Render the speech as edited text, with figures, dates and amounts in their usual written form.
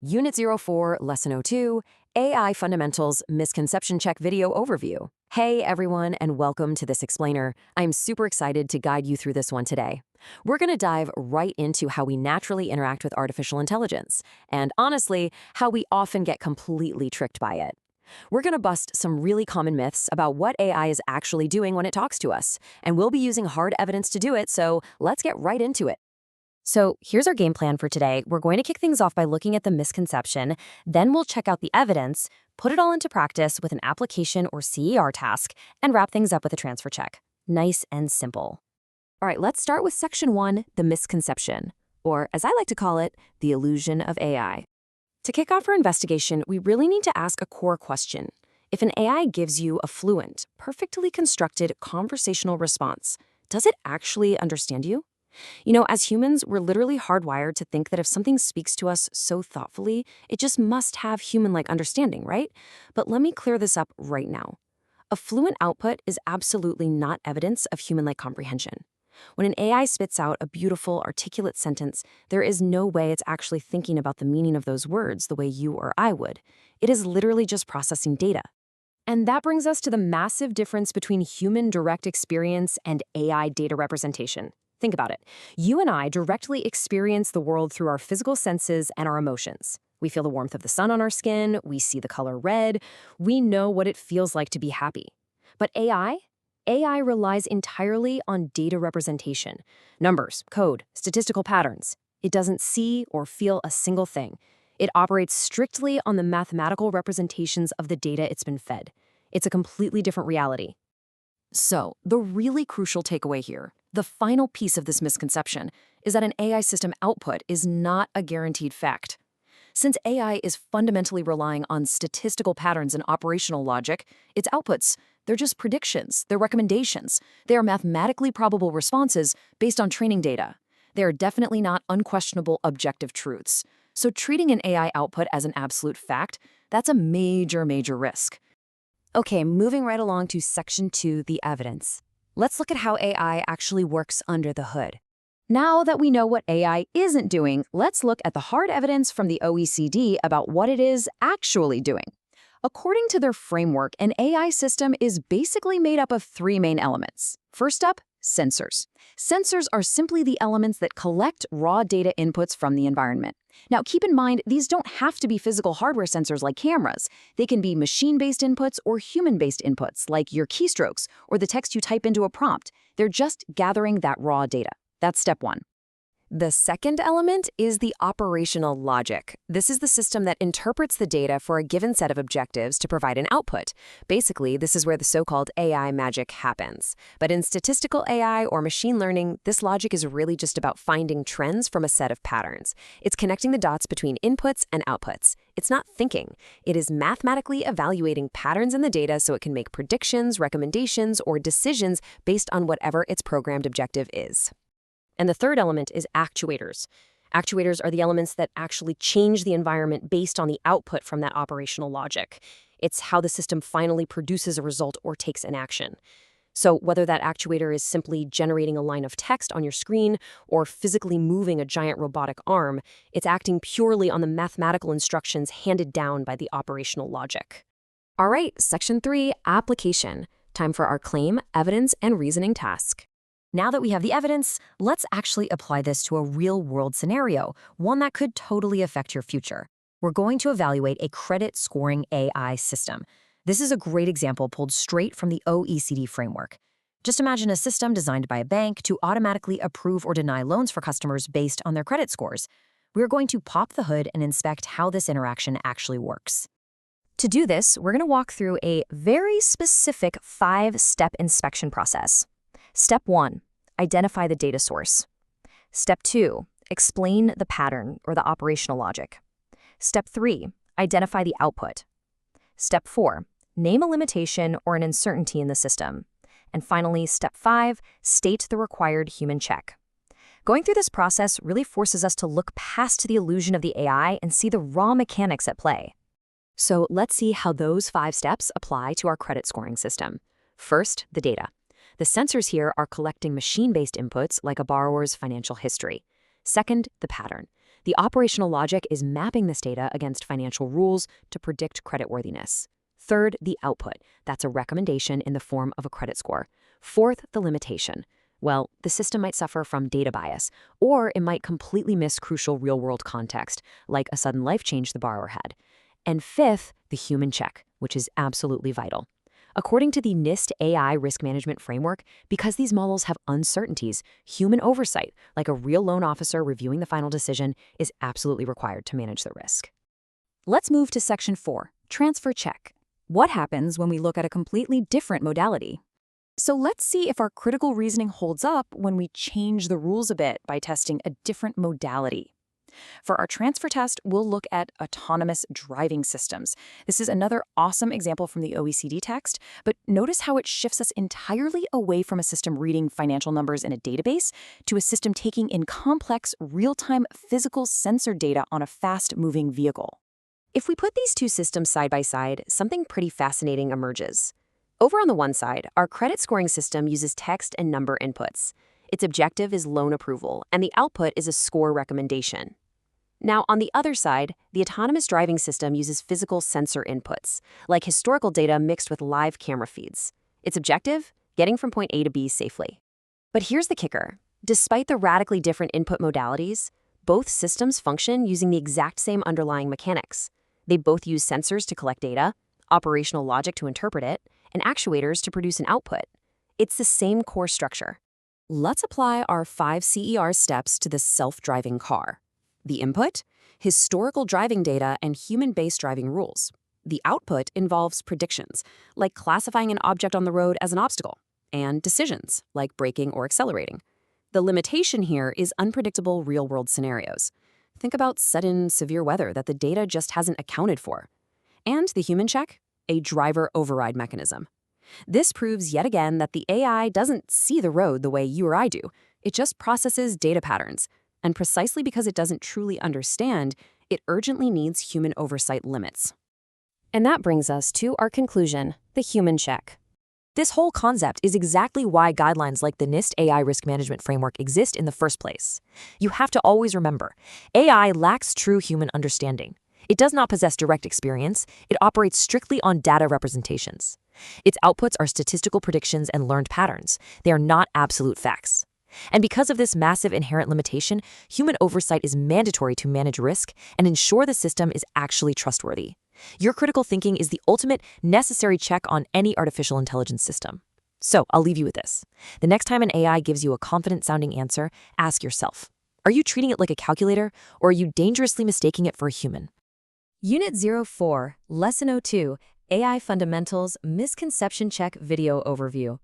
Unit 04, Lesson 02, AI Fundamentals Misconception Check Video Overview. Hey everyone, and welcome to this explainer. I'm super excited to guide you through this one today. We're going to dive right into how we naturally interact with artificial intelligence, and honestly, how we often get completely tricked by it. We're going to bust some really common myths about what AI is actually doing when it talks to us, and we'll be using hard evidence to do it, so let's get right into it. So here's our game plan for today. We're going to kick things off by looking at the misconception, then we'll check out the evidence, put it all into practice with an application or CER task, and wrap things up with a transfer check. Nice and simple. All right, let's start with Section 1, the misconception, or as I like to call it, the illusion of AI. To kick off our investigation, we really need to ask a core question. If an AI gives you a fluent, perfectly constructed conversational response, does it actually understand you? As humans, we're literally hardwired to think that if something speaks to us so thoughtfully, it just must have human-like understanding, right? But let me clear this up right now. A fluent output is absolutely not evidence of human-like comprehension. When an AI spits out a beautiful, articulate sentence, there is no way it's actually thinking about the meaning of those words the way you or I would. It is literally just processing data. And that brings us to the massive difference between human direct experience and AI data representation. Think about it. You and I directly experience the world through our physical senses and our emotions. We feel the warmth of the sun on our skin, we see the color red, we know what it feels like to be happy. But AI relies entirely on data representation. Numbers, code, statistical patterns. It doesn't see or feel a single thing. It operates strictly on the mathematical representations of the data it's been fed. It's a completely different reality. So, the really crucial takeaway here, the final piece of this misconception, is that an AI system output is not a guaranteed fact. Since AI is fundamentally relying on statistical patterns and operational logic, its outputs, they're just predictions, they're recommendations. They are mathematically probable responses based on training data. They are definitely not unquestionable objective truths. So treating an AI output as an absolute fact, that's a major risk. Okay, moving right along to Section 2, the evidence. Let's look at how AI actually works under the hood. Now that we know what AI isn't doing, let's look at the hard evidence from the OECD about what it is actually doing. According to their framework, an AI system is basically made up of three main elements. First up, sensors. Sensors are simply the elements that collect raw data inputs from the environment. Now, keep in mind, these don't have to be physical hardware sensors like cameras. They can be machine-based inputs or human-based inputs, like your keystrokes or the text you type into a prompt. They're just gathering that raw data. That's step one. The second element is the operational logic. This is the system that interprets the data for a given set of objectives to provide an output. Basically, this is where the so-called AI magic happens. But in statistical AI or machine learning, this logic is really just about finding trends from a set of patterns. It's connecting the dots between inputs and outputs. It's not thinking. It is mathematically evaluating patterns in the data so it can make predictions, recommendations, or decisions based on whatever its programmed objective is. And the third element is actuators. Actuators are the elements that actually change the environment based on the output from that operational logic. It's how the system finally produces a result or takes an action. So whether that actuator is simply generating a line of text on your screen or physically moving a giant robotic arm, it's acting purely on the mathematical instructions handed down by the operational logic. All right, Section 3, application. Time for our claim, evidence, and reasoning task. Now that we have the evidence, let's actually apply this to a real-world scenario, one that could totally affect your future. We're going to evaluate a credit scoring AI system. This is a great example pulled straight from the OECD framework. Just imagine a system designed by a bank to automatically approve or deny loans for customers based on their credit scores. We're going to pop the hood and inspect how this interaction actually works. To do this, we're going to walk through a very specific 5-step inspection process. Step 1, identify the data source. Step 2, explain the pattern or the operational logic. Step 3, identify the output. Step 4, name a limitation or an uncertainty in the system. And finally, Step 5, state the required human check. Going through this process really forces us to look past the illusion of the AI and see the raw mechanics at play. So let's see how those 5 steps apply to our credit scoring system. First, the data. The sensors here are collecting machine-based inputs like a borrower's financial history. Second, the pattern. The operational logic is mapping this data against financial rules to predict creditworthiness. Third, the output. That's a recommendation in the form of a credit score. Fourth, the limitation. Well, the system might suffer from data bias, or it might completely miss crucial real-world context, like a sudden life change the borrower had. And fifth, the human check, which is absolutely vital. According to the NIST AI risk management framework, because these models have uncertainties, human oversight, like a real loan officer reviewing the final decision, is absolutely required to manage the risk. Let's move to Section 4, Transfer Check. What happens when we look at a completely different modality? So let's see if our critical reasoning holds up when we change the rules a bit by testing a different modality. For our transfer test, we'll look at autonomous driving systems. This is another awesome example from the OECD text, but notice how it shifts us entirely away from a system reading financial numbers in a database to a system taking in complex, real-time physical sensor data on a fast-moving vehicle. If we put these two systems side by side, something pretty fascinating emerges. Over on the one side, our credit scoring system uses text and number inputs. Its objective is loan approval, and the output is a score recommendation. Now, on the other side, the autonomous driving system uses physical sensor inputs, like historical data mixed with live camera feeds. Its objective? Getting from point A to B safely. But here's the kicker. Despite the radically different input modalities, both systems function using the exact same underlying mechanics. They both use sensors to collect data, operational logic to interpret it, and actuators to produce an output. It's the same core structure. Let's apply our 5 CER steps to the self-driving car. The input? Historical driving data and human-based driving rules. The output involves predictions, like classifying an object on the road as an obstacle, and decisions, like braking or accelerating. The limitation here is unpredictable real-world scenarios. Think about sudden, severe weather that the data just hasn't accounted for. And the human check? A driver override mechanism. This proves yet again that the AI doesn't see the road the way you or I do. It just processes data patterns. And precisely because it doesn't truly understand, it urgently needs human oversight limits. And that brings us to our conclusion, the human check. This whole concept is exactly why guidelines like the NIST AI risk management framework exist in the first place. You have to always remember, AI lacks true human understanding. It does not possess direct experience. It operates strictly on data representations. Its outputs are statistical predictions and learned patterns. They are not absolute facts. And because of this massive inherent limitation, human oversight is mandatory to manage risk and ensure the system is actually trustworthy. Your critical thinking is the ultimate necessary check on any artificial intelligence system. So I'll leave you with this. The next time an AI gives you a confident-sounding answer, ask yourself, are you treating it like a calculator, or are you dangerously mistaking it for a human? Unit 04, Lesson 02, AI Fundamentals Misconception Check Video Overview.